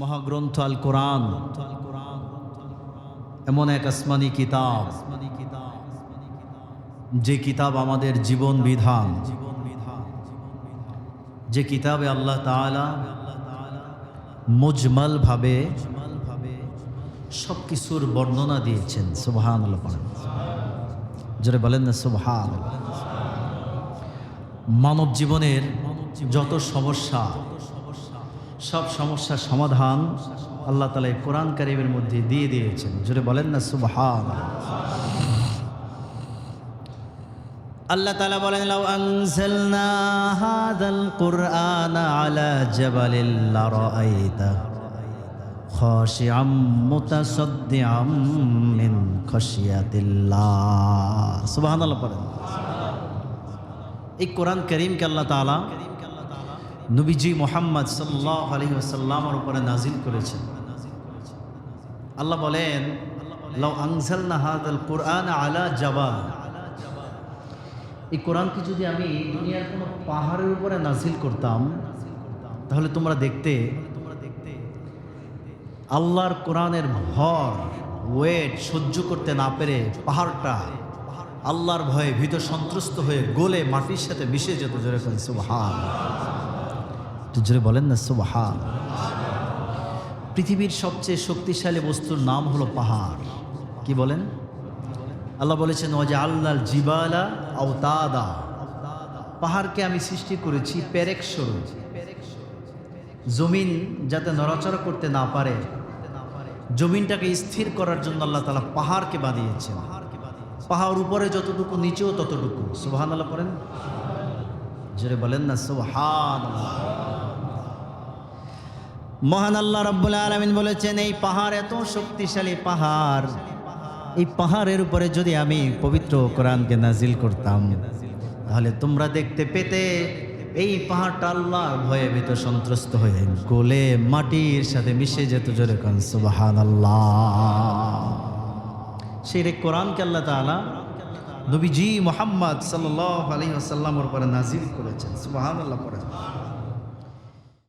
মহাগ্রন্থ আল কোরআন এমন এক আসমানি কিতাব, যে কিতাব আমাদের জীবন বিধান, যে কিতাবে আল্লাহ তাআলা মুজমাল ভাবে সব কিছুর বর্ণনা দিয়েছেন। সুবহানাল্লাহ বলেন, জোরে বলেন না সুবহানাল্লাহ। মানব জীবনের যত সমস্যা, সব সমস্যার সমাধান আল্লাহ তাআলা এই কোরআন কারীমের মধ্যে দিয়ে দিয়েছেন। জোরে বলেন না সুবহানাল্লাহ। আল্লাহ তাআলা বলেন, লাউ আনজালনা হাযাল কুরআনা আলা জাবালিন লারাআইতা খাশিআম মুতাসাদ্দিআম মিন খাশিয়াতিল্লাহ। সুবহানাল্লাহ পড়েন। এই কোরআন কারীমকে আল্লাহ তাআলা নবীজি মুহাম্মদ সাল্লাল্লাহু আলাইহি ওয়াসাল্লামের উপরে নাজিল করেছেন। আল্লাহ বলেন, লাউ আনজালনা হাযাল কুরআনা আলা জাবাল, এই কোরআনকে যদি আমি দুনিয়ার কোনো পাহাড়ের উপরে নাজিল করতাম, তাহলে তোমরা দেখতে আল্লাহর কোরআনের ভর ওয়েট সহ্য করতে না পেরে পাহাড়টা আল্লাহর ভয়ে ভীত সন্ত্রস্ত হয়ে গলে মাটির সাথে মিশে যেত। জোরে বলেন সুবহানাল্লাহ। জোরে বলেন না সুবহানাল্লাহ। পৃথিবীর সবচেয়ে শক্তিশালী বস্তুর নাম হলো পাহাড়। কি বলেন? আল্লাহ বলেছেন, ওয়াজআলনাল জিবালা আওতাদা, পাহাড়কে আমি সৃষ্টি করেছি পেরেক স্বরূপ, জমিন যাতে নড়াচড়া করতে না পারে, জমিনটাকে স্থির করার জন্য আল্লাহ তাআলা পাহাড়কে বানিয়েছেন। পাহাড় উপরে যতটুকু, নিচেও ততটুকু। সুবহানাল্লাহ পড়েন, জোরে বলেন না সুবহানাল্লাহ। মহান আল্লাহ রাব্বুল আলামিন বলেছেন, এই পাহাড় এত শক্তিশালী পাহাড়, এই পাহাড়ের উপরে যদি আমি পবিত্র কোরআনকে নাজিল করতাম, তাহলে তোমরা দেখতে পেতে এই পাহাড়টা আল্লাহর ভয়ে ভীত সন্ত্রস্ত হয়ে গলে মাটির সাথে মিশে যেত। জোরে কোন সুবহানাল্লাহ। সেই কোরআনকে আল্লাহ তাআলা নবীজি মুহাম্মদ সাল্লাল্লাহু আলাইহি ওয়াসাল্লামের উপরে নাজিল করেছেন। সুবহানাল্লাহ পড়েন।